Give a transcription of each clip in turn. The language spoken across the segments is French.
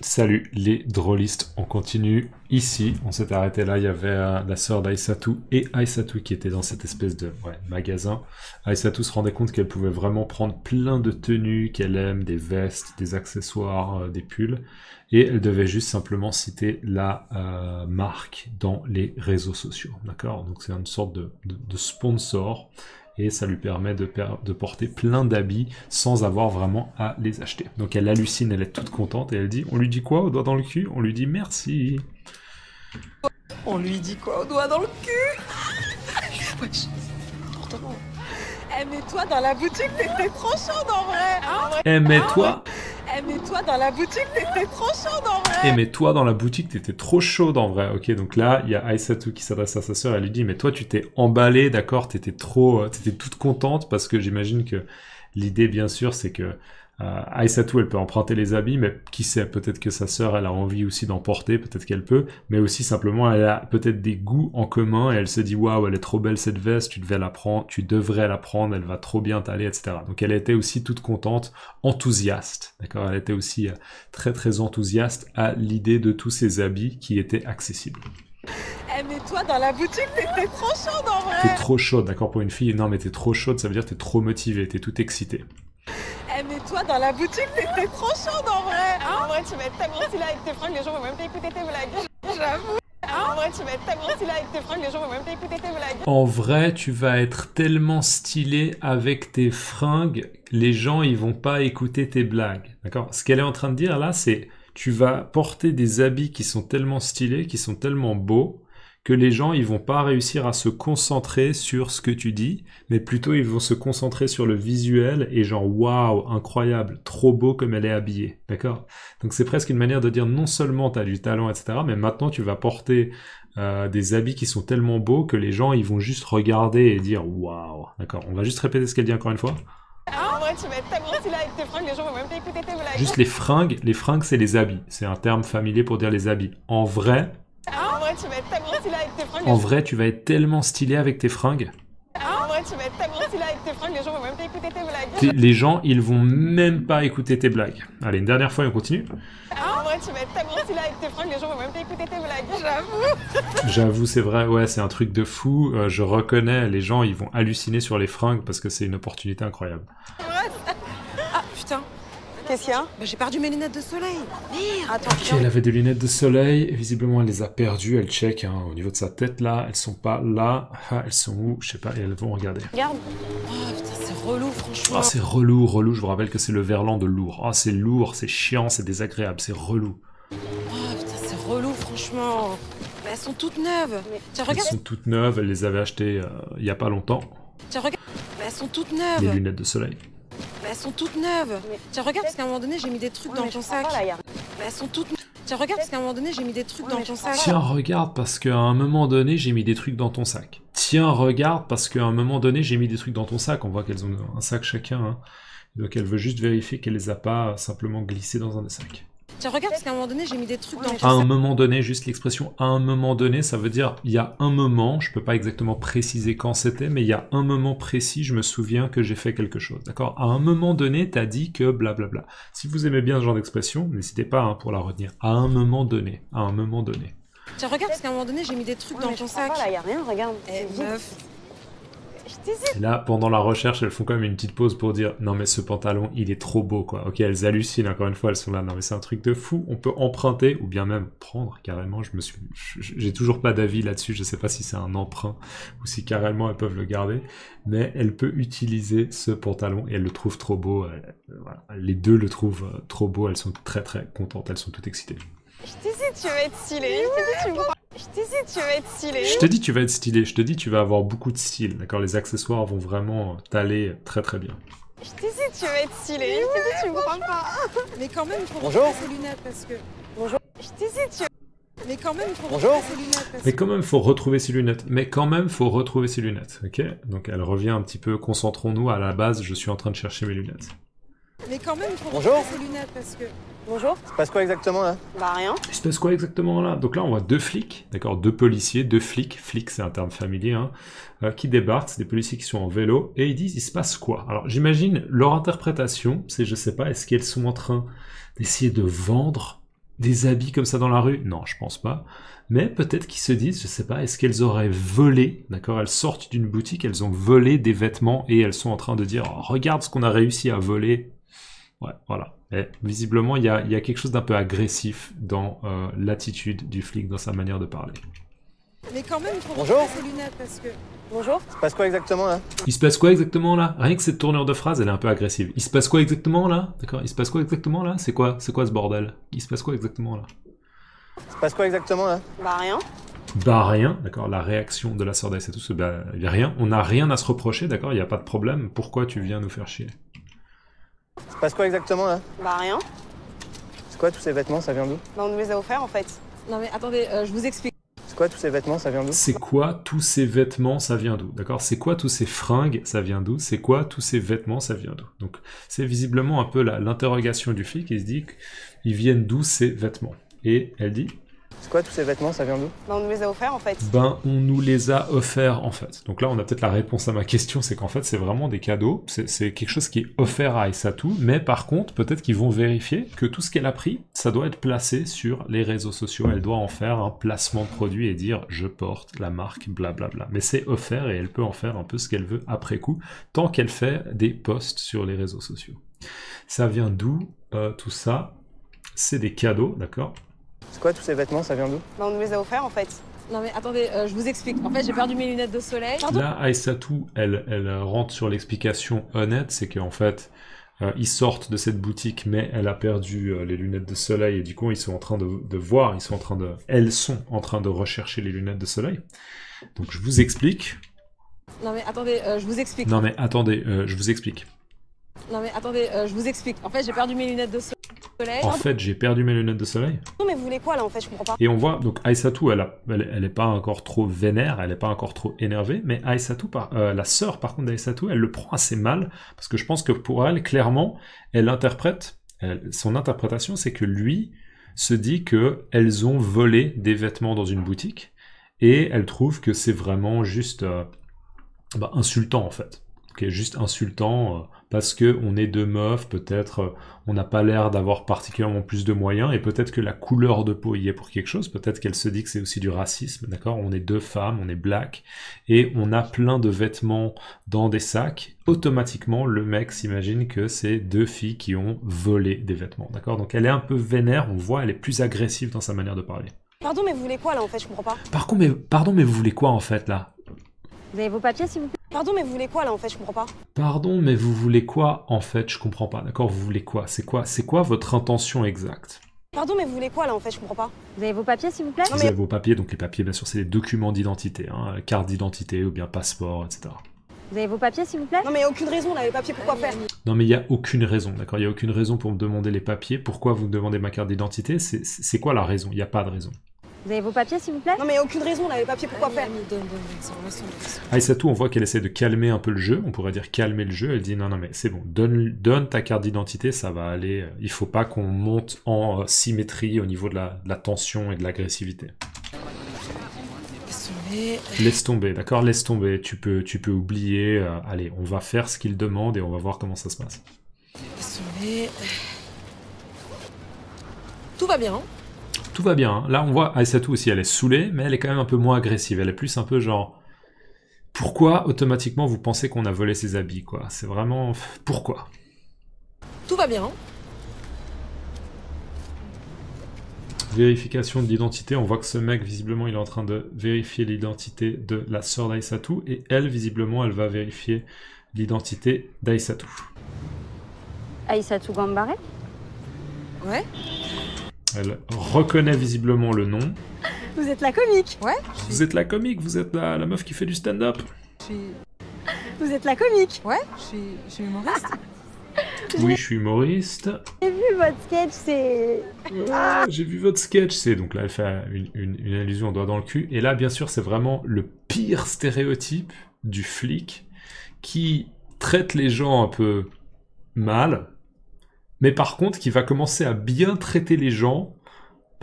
Salut les drôlistes, on continue. Ici, on s'est arrêté là, il y avait la sœur d'Aïssatou et Aïssatou qui étaient dans cette espèce de magasin. Aïssatou se rendait compte qu'elle pouvait vraiment prendre plein de tenues qu'elle aime, des vestes, des accessoires, des pulls. Et elle devait juste simplement citer la marque dans les réseaux sociaux. D'accord? Donc c'est une sorte de sponsor. Et ça lui permet de porter plein d'habits sans avoir vraiment à les acheter. Donc elle hallucine, elle est toute contente et elle dit, on lui dit quoi au doigt dans le cul? On lui dit merci. On lui dit quoi au doigt dans le cul? Wesh, comportement. Eh mais toi dans la boutique t'étais trop chaude en vrai, hein? Eh mais toi... Eh mais toi dans la boutique t'étais trop chaude en vrai. Eh mais toi dans la boutique t'étais trop chaude en vrai. Ok, donc là il y a Aïssatou qui s'adresse à sa sœur, elle lui dit mais toi tu t'es emballée, d'accord, t'étais toute contente parce que j'imagine que l'idée bien sûr c'est que Aïssatou elle peut emprunter les habits, mais qui sait, peut-être que sa sœur elle a envie aussi d'en porter, peut-être qu'elle peut, mais aussi simplement elle a peut-être des goûts en commun et elle se dit waouh elle est trop belle cette veste, tu devrais la prendre, elle va trop bien t'aller, etc. Donc elle était aussi toute contente, enthousiaste, d'accord, elle était aussi très très enthousiaste à l'idée de tous ces habits qui étaient accessibles. Eh mais toi dans la boutique t'étais trop chaude en vrai. T'es trop chaude, d'accord, pour une fille, non mais t'es trop chaude, ça veut dire t'es trop motivée, t'es toute excitée. Eh mais toi dans la boutique t'étais trop chaude en vrai, hein? En vrai tu vas être tellement stylée avec tes fringues, les gens vont même pas écouter tes blagues. J'avoue. En vrai tu vas être tellement stylée avec tes fringues, les gens vont même pas écouter tes blagues. En vrai tu vas être tellement stylé avec tes fringues, les gens ils vont pas écouter tes blagues. D'accord? Ce qu'elle est en train de dire là c'est tu vas porter des habits qui sont tellement stylés, qui sont tellement beaux, que les gens ils vont pas réussir à se concentrer sur ce que tu dis, mais plutôt ils vont se concentrer sur le visuel et genre waouh, incroyable, trop beau comme elle est habillée, d'accord? Donc c'est presque une manière de dire non seulement tu as du talent, etc., mais maintenant tu vas porter des habits qui sont tellement beaux que les gens ils vont juste regarder et dire waouh, d'accord? On va juste répéter ce qu'elle dit encore une fois. En vrai tu vas être tellement stylée avec tes fringues, les gens vont même pas écouter tes blagues. Juste les fringues c'est les habits, c'est un terme familier pour dire les habits. En vrai tu vas être tellement stylé avec tes fringues. En vrai, tu vas être tellement stylé avec tes fringues. En vrai, tu vas être tellement stylé avec tes fringues, les gens vont même pas écouter tes blagues. Les gens, ils vont même pas écouter tes blagues. Allez, une dernière fois et on continue. En vrai, tu vas être tellement stylé avec tes fringues, les gens vont même pas écouter tes blagues. J'avoue. J'avoue, c'est vrai, ouais, c'est un truc de fou. Je reconnais, les gens, ils vont halluciner sur les fringues parce que c'est une opportunité incroyable. Ah, putain. Qu'est-ce qu'il y a? Bah, j'ai perdu mes lunettes de soleil. Merde. Attends, Ok, elle avait des lunettes de soleil. Visiblement, elle les a perdues. Elle check au niveau de sa tête là. Elles sont pas là. Ah, elles sont où? Je sais pas. Et elles vont regarder. Regarde. Oh putain, c'est relou, franchement. Ah, c'est relou. Je vous rappelle que c'est le verlan de lourd. Ah, c'est lourd, c'est chiant, c'est désagréable, c'est relou. Oh putain, c'est relou, franchement. Mais elles sont toutes neuves. Tiens, regarde. Elles sont toutes neuves. Elle les avait achetées il y a pas longtemps. Tiens, regarde. Mais elles sont toutes neuves. Les lunettes de soleil. Mais elles sont toutes neuves. Tiens, regarde, parce qu'à un moment donné, j'ai mis des trucs dans ton sac. Mais elles sont toutes... Tiens, regarde, parce qu'à un moment donné, j'ai mis des trucs dans ton sac. Tiens, regarde, parce qu'à un moment donné, j'ai mis des trucs dans ton sac. Tiens, regarde, parce qu'à un moment donné, j'ai mis des trucs dans ton sac. On voit qu'elles ont un sac chacun. Hein. Donc elle veut juste vérifier qu'elle les a pas simplement glissés dans un des sacs. Tiens, regarde, parce qu'à un moment donné, j'ai mis des trucs dans ton sac. À un moment donné, juste l'expression à un moment donné, ça veut dire il y a un moment, je peux pas exactement préciser quand c'était, mais il y a un moment précis, je me souviens que j'ai fait quelque chose, d'accord? À un moment donné, t'as dit que blablabla. Si vous aimez bien ce genre d'expression, n'hésitez pas pour la retenir. À un moment donné, à un moment donné. Tiens, regarde, parce qu'à un moment donné, j'ai mis des trucs dans ton sac. Là, y a rien, regarde. Eh, meuf. Et là, pendant la recherche, elles font quand même une petite pause pour dire non mais ce pantalon, il est trop beau quoi. Ok, elles hallucinent encore une fois, elles sont là. Non mais c'est un truc de fou. On peut emprunter ou bien même prendre carrément. J'ai toujours pas d'avis là-dessus. Je sais pas si c'est un emprunt ou si carrément elles peuvent le garder. Mais elle peut utiliser ce pantalon et elle le trouve trop beau. Voilà. Les deux le trouvent trop beau. Elles sont très très contentes. Elles sont toutes excitées. Je t'ai dit tu vas être stylée. Je t'ai dit tu vas être stylée. Je te dis tu vas être stylé. Je te dis tu vas avoir beaucoup de style. D'accord, les accessoires vont vraiment t'aller très très bien. Je t'ai dit tu vas être stylée. Je t'ai dit tu me crois pas. Mais quand même il faut Bonjour. retrouver ses lunettes parce que... Bonjour. Je t'ai dit tu... Mais quand même il faut Bonjour. retrouver ses lunettes parce que... Mais quand même, faut retrouver ses lunettes. Mais quand même, faut retrouver ses lunettes. Ok? Donc elle revient un petit peu. Concentrons-nous à la base. Je suis en train de chercher mes lunettes. Mais quand même il faut Bonjour. retrouver ses lunettes parce que... Bonjour. Il se passe quoi exactement là? Bah rien. Il se passe quoi exactement là? Donc là, on voit deux flics, d'accord, deux policiers, deux flics. Flics, c'est un terme familier, hein, qui débarquent. C'est des policiers qui sont en vélo et ils disent, il se passe quoi? Alors j'imagine leur interprétation, c'est, je sais pas, est-ce qu'elles sont en train d'essayer de vendre des habits comme ça dans la rue? Non, je pense pas. Mais peut-être qu'ils se disent, je sais pas, est-ce qu'elles auraient volé, d'accord? Elles sortent d'une boutique, elles ont volé des vêtements et elles sont en train de dire, oh, regarde ce qu'on a réussi à voler. Ouais, voilà. Et visiblement, il y a quelque chose d'un peu agressif dans l'attitude du flic, dans sa manière de parler. Mais quand même, il faut Bonjour. retirer ses lunettes parce que... Bonjour. Il se passe quoi exactement là? Il se passe quoi exactement là? Rien que cette tournure de phrase, elle est un peu agressive. Il se passe quoi exactement là? D'accord? Il se passe quoi exactement là? C'est quoi ce bordel? Il se passe quoi exactement là? Il se passe quoi exactement là? Bah rien. Bah rien, d'accord, la réaction de la sœur d'Aïssatou, c'est bah y a rien, on n'a rien à se reprocher, d'accord, il n'y a pas de problème, pourquoi tu viens nous faire chier? Il se passe quoi exactement là? Bah rien. C'est quoi tous ces vêtements, ça vient d'où? Bah on nous les a offerts en fait. Non mais attendez, je vous explique. C'est quoi tous ces vêtements, ça vient d'où? C'est quoi tous ces vêtements, ça vient d'où? D'accord? C'est quoi tous ces fringues, ça vient d'où? C'est quoi tous ces vêtements, ça vient d'où? Donc c'est visiblement un peu l'interrogation du flic, il se dit qu'ils viennent d'où ces vêtements? Et elle dit... C'est quoi tous ces vêtements, ça vient d'où? Bah on nous les a offerts en fait. Ben, on nous les a offerts en fait. Donc là, on a peut-être la réponse à ma question, c'est qu'en fait, c'est vraiment des cadeaux. C'est quelque chose qui est offert à Aïssatou, mais par contre, peut-être qu'ils vont vérifier que tout ce qu'elle a pris, ça doit être placé sur les réseaux sociaux. Elle doit en faire un placement de produit et dire je porte la marque, blablabla. Mais c'est offert et elle peut en faire un peu ce qu'elle veut après coup, tant qu'elle fait des posts sur les réseaux sociaux. Ça vient d'où tout ça? C'est des cadeaux, d'accord? C'est quoi tous ces vêtements, ça vient d'où? Bah on nous les a offerts en fait. Non mais attendez, je vous explique. En fait, j'ai perdu mes lunettes de soleil. Là, Aïssatou, elle rentre sur l'explication honnête, c'est qu'en fait, ils sortent de cette boutique, mais elle a perdu les lunettes de soleil, et du coup, ils sont en train de voir, elles sont en train de rechercher les lunettes de soleil. Donc, je vous explique. Non mais attendez, je vous explique. Non, mais attendez, je vous explique. Non mais attendez, je vous explique. En fait, j'ai perdu mes lunettes de soleil. En fait, j'ai perdu mes lunettes de soleil. Non mais vous voulez quoi là en fait, je comprends pas. Et on voit, donc Aïssatou, elle est pas encore trop vénère, elle est pas encore trop énervée, mais Aïssatou, la sœur par contre d'Aïssatou, elle le prend assez mal, parce que je pense que pour elle, clairement, son interprétation, c'est que lui se dit que elles ont volé des vêtements dans une boutique, et elle trouve que c'est vraiment juste insultant en fait. Okay, juste insultant parce que on est deux meufs, peut-être on n'a pas l'air d'avoir particulièrement plus de moyens et peut-être que la couleur de peau y est pour quelque chose, peut-être qu'elle se dit que c'est aussi du racisme, d'accord? On est deux femmes, on est black et on a plein de vêtements dans des sacs. Automatiquement, le mec s'imagine que c'est deux filles qui ont volé des vêtements, d'accord? Donc elle est un peu vénère, on voit, elle est plus agressive dans sa manière de parler. Pardon mais vous voulez quoi là en fait, je comprends pas. Pardon, mais vous voulez quoi en fait là? Vous avez vos papiers, s'il vous plaît? Pardon mais vous voulez quoi là en fait, je comprends pas. Pardon, mais vous voulez quoi en fait? Je comprends pas, d'accord? Vous voulez quoi? C'est quoi votre intention exacte? Pardon mais vous voulez quoi là en fait, je comprends pas. Vous avez vos papiers, s'il vous plaît? Non, Vous mais- avez vos papiers, donc les papiers, bien sûr, c'est les documents d'identité, hein, carte d'identité ou bien passeport, etc. Vous avez vos papiers, s'il vous plaît? Non mais y a aucune raison là, les papiers pourquoi faire. Non, mais il n'y a aucune raison, d'accord? Il n'y a aucune raison pour me demander les papiers. Pourquoi vous me demandez ma carte d'identité? C'est quoi la raison? Il n'y a pas de raison. Vous avez vos papiers, s'il vous plaît? Non mais y a aucune raison là, les papiers pourquoi faire. Donne, ça va, laisse tomber. Aïssatou, on voit qu'elle essaie de calmer un peu le jeu, on pourrait dire calmer le jeu, elle dit non, mais c'est bon, donne ta carte d'identité, ça va aller, il faut pas qu'on monte en symétrie au niveau de la tension et de l'agressivité. Laisse tomber. Laisse tomber, d'accord? Laisse tomber, tu peux oublier, allez, on va faire ce qu'il demande et on va voir comment ça se passe. Laisse tomber. Tout va bien. Tout va bien, hein. Là on voit Aïssatou aussi, elle est saoulée, mais elle est quand même un peu moins agressive, elle est plus un peu genre... Pourquoi automatiquement vous pensez qu'on a volé ses habits, quoi? C'est vraiment... Pourquoi? Tout va bien. Vérification de l'identité, on voit que ce mec, visiblement, il est en train de vérifier l'identité de la sœur d'Aïssatou, et elle, visiblement, elle va vérifier l'identité d'Aïssatou. Aïssatou Gambaré? Ouais. Elle reconnaît visiblement le nom. Vous êtes la comique? Ouais. Vous êtes la comique, vous êtes la meuf qui fait du stand-up. Je suis... Vous êtes la comique? Ouais, je suis humoriste. Oui, je suis humoriste. J'ai vu votre sketch, c'est... Ah, j'ai vu votre sketch. C'est donc là, elle fait une allusion au doigt dans le cul. Et là, bien sûr, c'est vraiment le pire stéréotype du flic qui traite les gens un peu mal, mais par contre, qui va commencer à bien traiter les gens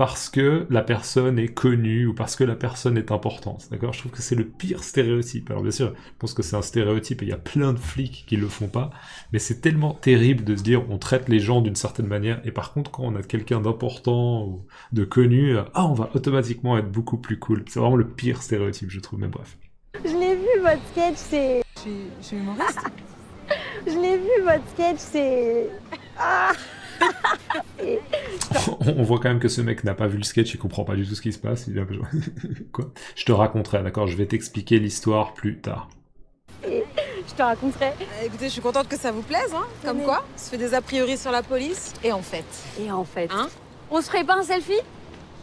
parce que la personne est connue ou parce que la personne est importante, d'accord? Je trouve que c'est le pire stéréotype. Alors bien sûr, je pense que c'est un stéréotype et il y a plein de flics qui le font pas, mais c'est tellement terrible de se dire on traite les gens d'une certaine manière et par contre quand on a quelqu'un d'important ou de connu, on va automatiquement être beaucoup plus cool. C'est vraiment le pire stéréotype, je trouve, mais bref. Je l'ai vu, votre sketch, c'est... Je suis humoriste. Je l'ai vu, votre sketch, c'est... Ah. On voit quand même que ce mec n'a pas vu le sketch, il comprend pas du tout ce qui se passe. Il est un peu genre... Quoi? Je te raconterai, d'accord? Je vais t'expliquer l'histoire plus tard. Je te raconterai. Écoutez, je suis contente que ça vous plaise, hein. Comme quoi, on se fait des a priori sur la police. Et en fait. Et en fait... Hein? On se ferait pas un selfie?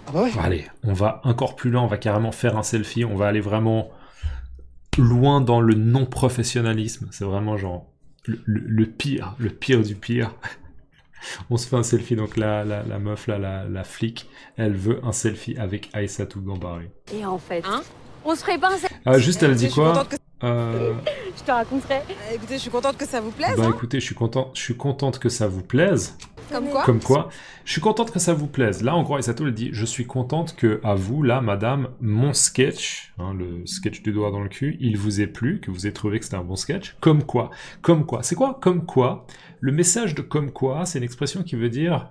Ah bah ouais. Allez, on va encore plus loin, on va carrément faire un selfie, on va aller vraiment loin dans le non-professionnalisme. C'est vraiment genre le pire du pire. On se fait un selfie, donc la meuf, là, la flic, elle veut un selfie avec Aïssatou Gambari. Et en fait... Hein? On se ferait pas un selfie? Juste, elle dit Je suis quoi? contente que... Je te raconterai. Écoutez, je suis contente que ça vous plaise, Bah hein. écoutez, je suis contente que ça vous plaise. Comme quoi? Comme quoi, je suis contente que ça vous plaise. Là, en gros, Aïssatou, elle dit, je suis contente que, à vous, là, madame, mon sketch, hein, le sketch du doigt dans le cul, il vous ait plu, que vous ayez trouvé que c'était un bon sketch. Comme quoi? Comme quoi? C'est quoi comme quoi? Le message de comme quoi, c'est une expression qui veut dire,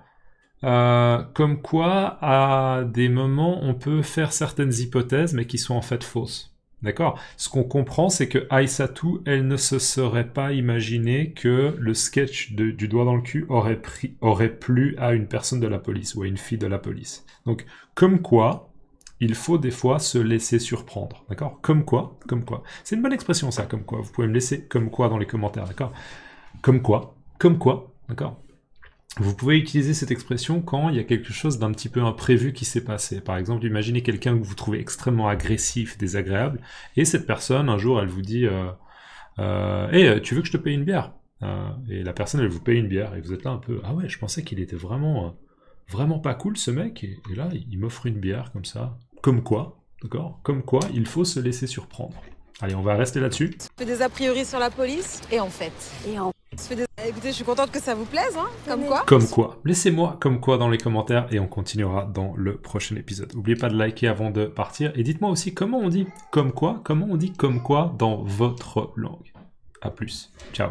comme quoi, à des moments, on peut faire certaines hypothèses, mais qui sont en fait fausses. D'accord? Ce qu'on comprend, c'est que Aïssatou, elle ne se serait pas imaginé que le sketch du doigt dans le cul aurait plu à une personne de la police ou à une fille de la police. Donc, comme quoi, il faut des fois se laisser surprendre. D'accord? Comme quoi. C'est une bonne expression, ça, comme quoi. Vous pouvez me laisser comme quoi dans les commentaires, d'accord? Comme quoi, d'accord? Vous pouvez utiliser cette expression quand il y a quelque chose d'un petit peu imprévu qui s'est passé. Par exemple, imaginez quelqu'un que vous trouvez extrêmement agressif, désagréable, et cette personne, un jour, elle vous dit hey, tu veux que je te paye une bière? Et la personne, elle vous paye une bière, et vous êtes là un peu, ah ouais, je pensais qu'il était vraiment pas cool, ce mec, et là, il m'offre une bière, comme ça. Comme quoi, d'accord? Comme quoi, il faut se laisser surprendre. Allez, on va rester là-dessus. On se fait des a priori sur la police. Et en fait. Et en... On se fait des... Écoutez, je suis contente que ça vous plaise, hein. Comme quoi? Comme quoi. Laissez-moi comme quoi dans les commentaires et on continuera dans le prochain épisode. N'oubliez pas de liker avant de partir et dites-moi aussi comment on dit comme quoi dans votre langue. À plus. Ciao.